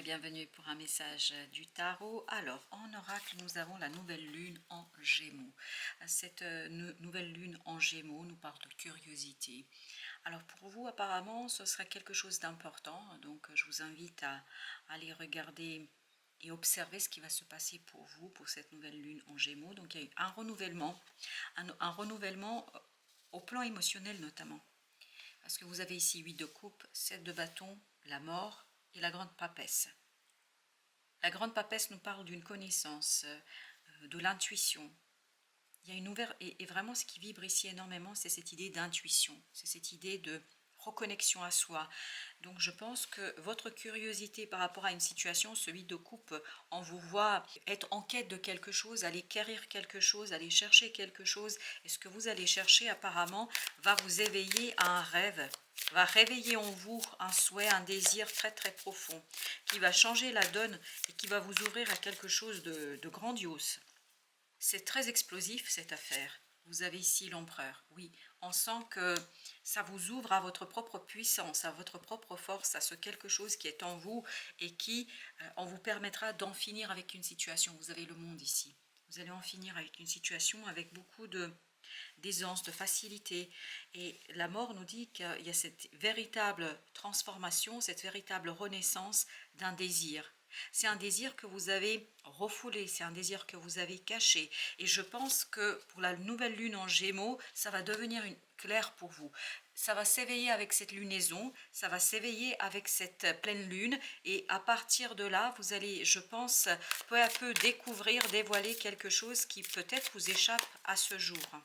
et bienvenue pour un message du tarot. Alors, en oracle, nous avons la nouvelle lune en Gémeaux. Cette nouvelle lune en Gémeaux nous parle de curiosité. Alors pour vous, apparemment, ce serait quelque chose d'important. Donc, je vous invite à aller regarder et observer ce qui va se passer pour vous, pour cette nouvelle lune en Gémeaux. Donc, il y a eu un renouvellement, un renouvellement au plan émotionnel notamment. Parce que vous avez ici 8 de coupe, 7 de bâton, la mort et la grande papesse. La grande papesse nous parle d'une connaissance, de l'intuition. Il y a une ouverture, et vraiment ce qui vibre ici énormément, c'est cette idée d'intuition, c'est cette idée de reconnexion à soi. Donc je pense que votre curiosité par rapport à une situation, celui de coupe, on vous voit être en quête de quelque chose, aller quérir quelque chose, aller chercher quelque chose, et ce que vous allez chercher apparemment va vous éveiller à un rêve, va réveiller en vous un souhait, un désir très très profond, qui va changer la donne et qui va vous ouvrir à quelque chose de grandiose. C'est très explosif cette affaire. Vous avez ici l'empereur. Oui, on sent que ça vous ouvre à votre propre puissance, à votre propre force, à ce quelque chose qui est en vous et qui on vous permettra d'en finir avec une situation. Vous avez le monde ici. Vous allez en finir avec une situation avec beaucoup d'aisance, de facilité. Et la mort nous dit qu'il y a cette véritable transformation, cette véritable renaissance d'un désir. C'est un désir que vous avez refoulé, c'est un désir que vous avez caché. Et je pense que pour la nouvelle lune en Gémeaux, ça va devenir clair pour vous. Ça va s'éveiller avec cette lunaison, ça va s'éveiller avec cette pleine lune. Et à partir de là, vous allez, je pense, peu à peu découvrir, dévoiler quelque chose qui peut-être vous échappe à ce jour.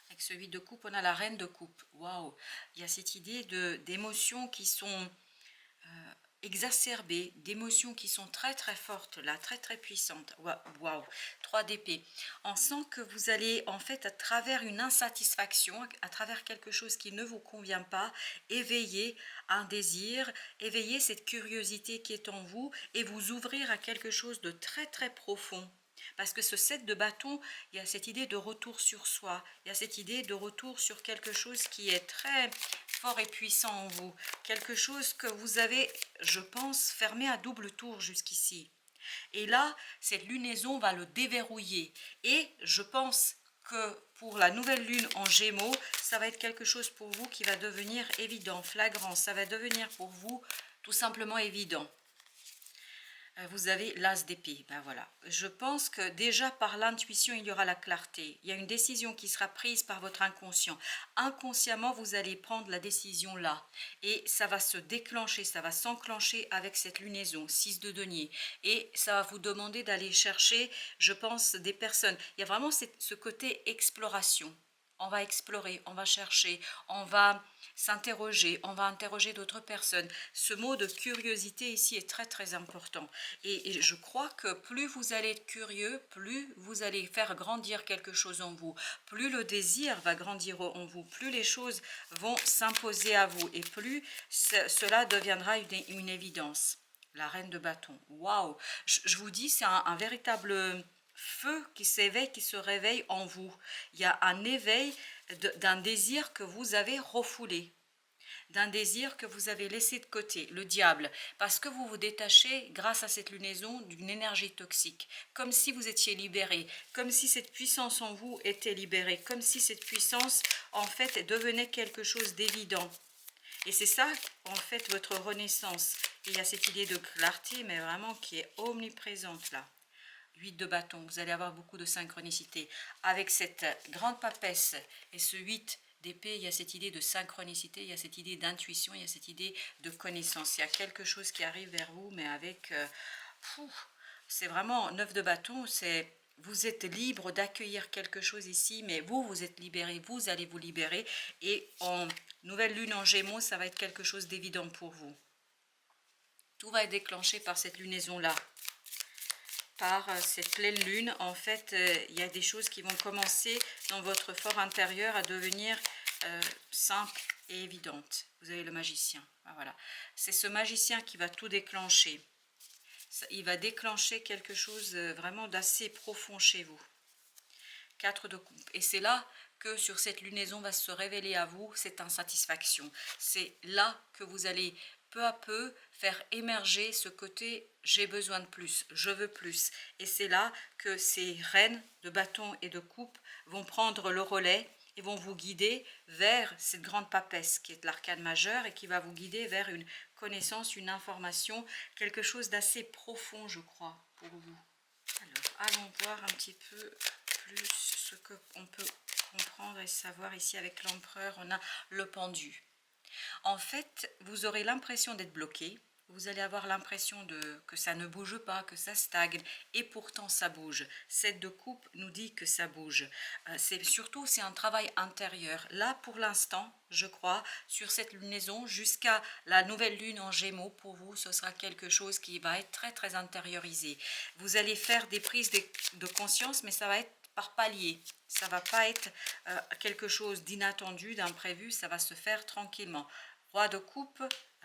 Avec celui de coupe, on a la reine de coupe. Waouh! Il y a cette idée d'émotions qui sont exacerbées, d'émotions qui sont très très fortes là, très très puissantes. Waouh, 3 d'épée. On sent que vous allez en fait à travers une insatisfaction, à travers quelque chose qui ne vous convient pas, éveiller un désir, éveiller cette curiosité qui est en vous et vous ouvrir à quelque chose de très très profond. Parce que ce 7 de bâton, il y a cette idée de retour sur soi, il y a cette idée de retour sur quelque chose qui est très fort et puissant en vous, quelque chose que vous avez, je pense, fermé à double tour jusqu'ici. Et là, cette lunaison va le déverrouiller. Et je pense que pour la nouvelle lune en Gémeaux, ça va être quelque chose pour vous qui va devenir évident, flagrant, ça va devenir pour vous tout simplement évident. Vous avez l'as d'épée, ben voilà. Je pense que déjà par l'intuition, il y aura la clarté. Il y a une décision qui sera prise par votre inconscient. Inconsciemment, vous allez prendre la décision là. Et ça va se déclencher, ça va s'enclencher avec cette lunaison, 6 de denier. Et ça va vous demander d'aller chercher, je pense, des personnes. Il y a vraiment ce côté exploration. On va explorer, on va chercher, on va s'interroger, on va interroger d'autres personnes. Ce mot de curiosité ici est très très important. Et je crois que plus vous allez être curieux, plus vous allez faire grandir quelque chose en vous, plus le désir va grandir en vous, plus les choses vont s'imposer à vous et plus cela deviendra une évidence. La reine de bâton, waouh! Je vous dis, c'est un véritable feu qui s'éveille, qui se réveille en vous. Il y a un éveil d'un désir que vous avez refoulé, d'un désir que vous avez laissé de côté, le diable, parce que vous vous détachez grâce à cette lunaison d'une énergie toxique, comme si vous étiez libéré, comme si cette puissance en vous était libérée, comme si cette puissance en fait devenait quelque chose d'évident. Et c'est ça en fait votre renaissance. Et il y a cette idée de clarté, mais vraiment qui est omniprésente là. 8 de bâton, vous allez avoir beaucoup de synchronicité. Avec cette grande papesse et ce 8 d'épée, il y a cette idée de synchronicité, il y a cette idée d'intuition, il y a cette idée de connaissance. Il y a quelque chose qui arrive vers vous, mais avec... c'est vraiment 9 de bâton, c'est... Vous êtes libre d'accueillir quelque chose ici, mais vous êtes libéré, vous allez vous libérer. Et en nouvelle lune en Gémeaux, ça va être quelque chose d'évident pour vous. Tout va être déclenché par cette lunaison-là. Par cette pleine lune, en fait, il y a des choses qui vont commencer dans votre fort intérieur à devenir simples et évidentes. Vous avez le magicien. Ah, voilà. C'est ce magicien qui va tout déclencher. Il va déclencher quelque chose vraiment d'assez profond chez vous. 4 de coupe. Et c'est là que sur cette lunaison va se révéler à vous cette insatisfaction. C'est là que vous allez peu à peu faire émerger ce côté j'ai besoin de plus, je veux plus. Et c'est là que ces reines de bâton et de coupe vont prendre le relais et vont vous guider vers cette grande papesse qui est l'arcane majeure et qui va vous guider vers une connaissance, une information, quelque chose d'assez profond, je crois, pour vous. Alors, allons voir un petit peu plus ce qu'on peut comprendre et savoir ici avec l'empereur. On a le pendu. En fait, vous aurez l'impression d'être bloqué. Vous allez avoir l'impression que ça ne bouge pas, que ça stagne, et pourtant ça bouge. Cette de coupe nous dit que ça bouge. C'est un travail intérieur. Là, pour l'instant, je crois, sur cette lunaison, jusqu'à la nouvelle lune en Gémeaux, pour vous, ce sera quelque chose qui va être très très intériorisé. Vous allez faire des prises de conscience, mais ça va être par palier. Ça va pas être quelque chose d'inattendu, d'imprévu, ça va se faire tranquillement. Roi de coupe,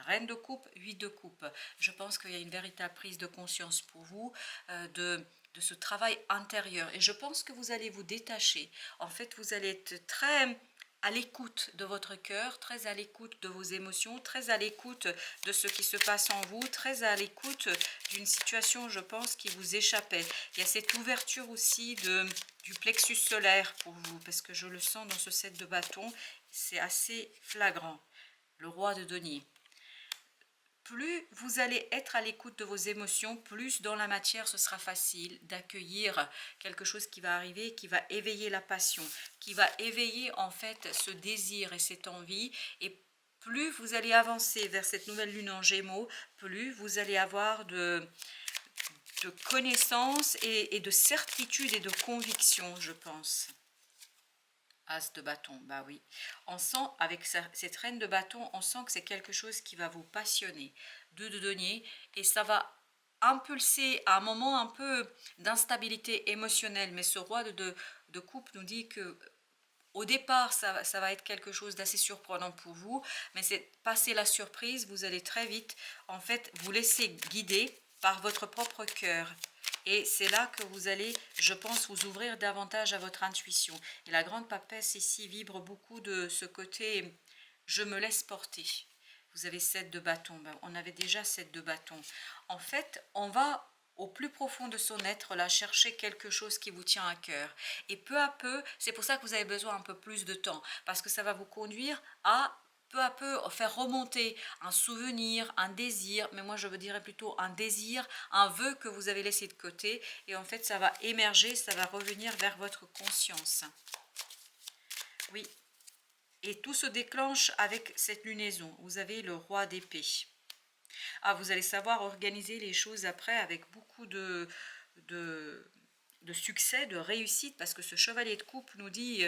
reine de coupe, 8 de coupe. Je pense qu'il y a une véritable prise de conscience pour vous de ce travail intérieur. Et je pense que vous allez vous détacher. En fait, vous allez être très à l'écoute de votre cœur, très à l'écoute de vos émotions, très à l'écoute de ce qui se passe en vous, très à l'écoute d'une situation, je pense, qui vous échappait. Il y a cette ouverture aussi du plexus solaire pour vous, parce que je le sens dans ce set de bâtons, c'est assez flagrant. Le roi de denier. Plus vous allez être à l'écoute de vos émotions, plus dans la matière ce sera facile d'accueillir quelque chose qui va arriver, qui va éveiller la passion, qui va éveiller en fait ce désir et cette envie. Et plus vous allez avancer vers cette nouvelle lune en Gémeaux, plus vous allez avoir de connaissances et de certitude et de conviction, je pense. As de bâton, bah oui. On sent, avec cette reine de bâton, on sent que c'est quelque chose qui va vous passionner. Deux de denier, et ça va impulser à un moment un peu d'instabilité émotionnelle. Mais ce roi de coupe nous dit que au départ, ça va être quelque chose d'assez surprenant pour vous. Mais c'est passer la surprise, vous allez très vite, en fait, vous laisser guider par votre propre cœur. Et c'est là que vous allez, je pense, vous ouvrir davantage à votre intuition. Et la grande papesse ici vibre beaucoup de ce côté « je me laisse porter ». Vous avez 7 de bâton, ben, on avait déjà 7 de bâton. En fait, on va au plus profond de son être, là, chercher quelque chose qui vous tient à cœur. Et peu à peu, c'est pour ça que vous avez besoin un peu plus de temps, parce que ça va vous conduire à peu à peu faire remonter un souvenir, un désir, mais moi je veux dire plutôt un désir, un vœu que vous avez laissé de côté, et en fait ça va émerger, ça va revenir vers votre conscience. Oui, et tout se déclenche avec cette lunaison. Vous avez le roi d'épée. Ah, vous allez savoir organiser les choses après avec beaucoup de succès, de réussite, parce que ce chevalier de coupe nous dit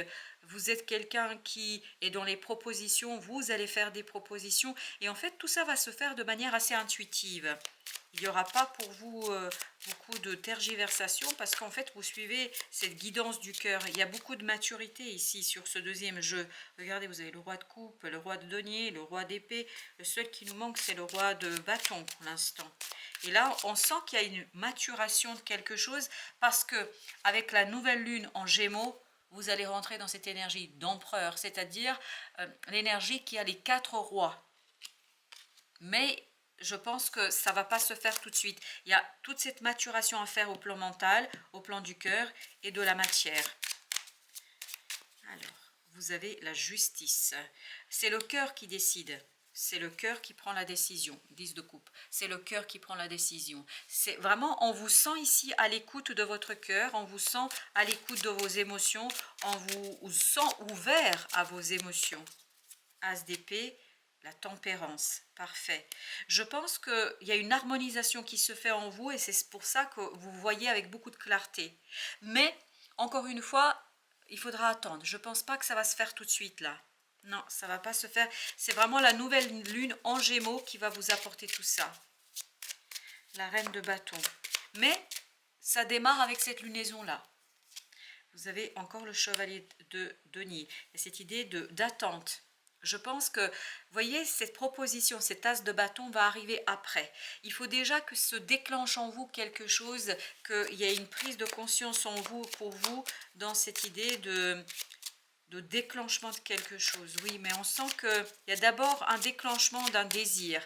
vous êtes quelqu'un qui est dans les propositions, vous allez faire des propositions, et en fait tout ça va se faire de manière assez intuitive. Il n'y aura pas pour vous beaucoup de tergiversation, parce qu'en fait vous suivez cette guidance du cœur. Il y a beaucoup de maturité ici sur ce deuxième jeu. Regardez, vous avez le roi de coupe, le roi de denier, le roi d'épée. Le seul qui nous manque, c'est le roi de bâton pour l'instant. Et là, on sent qu'il y a une maturation de quelque chose, parce que avec la nouvelle lune en Gémeaux, vous allez rentrer dans cette énergie d'empereur, c'est-à-dire l'énergie qui a les 4 rois. Mais je pense que ça ne va pas se faire tout de suite. Il y a toute cette maturation à faire au plan mental, au plan du cœur et de la matière. Alors, vous avez la justice. C'est le cœur qui décide. C'est le cœur qui prend la décision. 10 de coupe. C'est le cœur qui prend la décision. C'est vraiment, on vous sent ici à l'écoute de votre cœur, on vous sent à l'écoute de vos émotions, on vous sent ouvert à vos émotions. As d'épée, la tempérance. Parfait. Je pense qu'il y a une harmonisation qui se fait en vous, et c'est pour ça que vous voyez avec beaucoup de clarté. Mais, encore une fois, il faudra attendre. Je ne pense pas que ça va se faire tout de suite là. Non, ça ne va pas se faire. C'est vraiment la nouvelle lune en Gémeaux qui va vous apporter tout ça. La reine de bâton. Mais ça démarre avec cette lunaison-là. Vous avez encore le chevalier de denier. Et cette idée d'attente. Je pense que, voyez, cette proposition, cet as de bâton va arriver après. Il faut déjà que se déclenche en vous quelque chose, qu'il y ait une prise de conscience en vous, pour vous, dans cette idée de déclenchement de quelque chose. Oui, mais on sent qu'il y a d'abord un déclenchement d'un désir.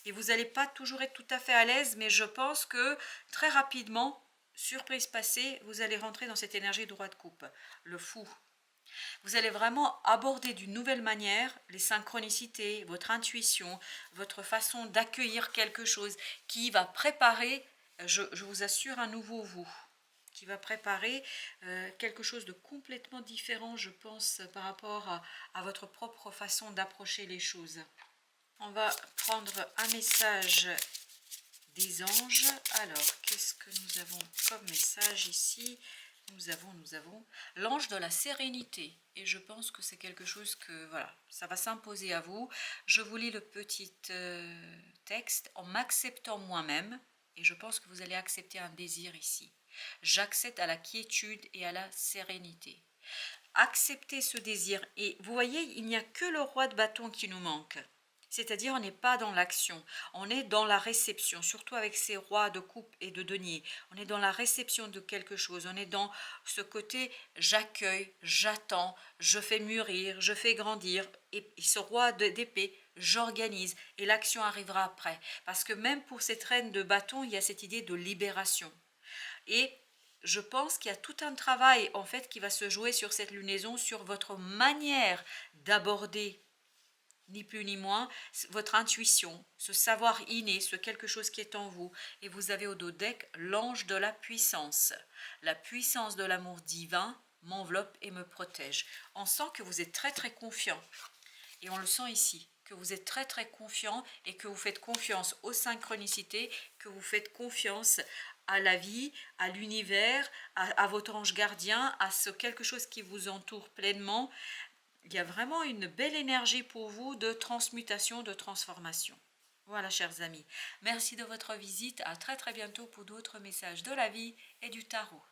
et vous n'allez pas toujours être tout à fait à l'aise, mais je pense que très rapidement, surprise passée, vous allez rentrer dans cette énergie de roi de coupe, le fou. Vous allez vraiment aborder d'une nouvelle manière les synchronicités, votre intuition, votre façon d'accueillir quelque chose qui va préparer, je vous assure, un nouveau vous, qui va préparer quelque chose de complètement différent, je pense, par rapport à votre propre façon d'approcher les choses. On va prendre un message des anges. Alors, qu'est-ce que nous avons comme message ici? Nous avons l'ange de la sérénité. Et je pense que c'est quelque chose que, voilà, ça va s'imposer à vous. Je vous lis le petit texte. En m'acceptant moi-même, et je pense que vous allez accepter un désir ici. J'accède à la quiétude et à la sérénité. Acceptez ce désir. Et vous voyez, il n'y a que le roi de bâton qui nous manque. C'est-à-dire, on n'est pas dans l'action, on est dans la réception, surtout avec ces rois de coupe et de denier. On est dans la réception de quelque chose, on est dans ce côté j'accueille, j'attends, je fais mûrir, je fais grandir. Et ce roi d'épée, j'organise et l'action arrivera après. Parce que même pour cette reine de bâton, il y a cette idée de libération. Et je pense qu'il y a tout un travail en fait qui va se jouer sur cette lunaison, sur votre manière d'aborder ni plus ni moins, votre intuition, ce savoir inné, ce quelque chose qui est en vous. Et vous avez au dos deck l'ange de la puissance. La puissance de l'amour divin m'enveloppe et me protège. On sent que vous êtes très très confiant. Et on le sent ici, que vous êtes très très confiant et que vous faites confiance aux synchronicités, que vous faites confiance à la vie, à l'univers, à votre ange gardien, à ce quelque chose qui vous entoure pleinement. Il y a vraiment une belle énergie pour vous de transmutation, de transformation. Voilà, chers amis. Merci de votre visite. À très très bientôt pour d'autres messages de la vie et du tarot.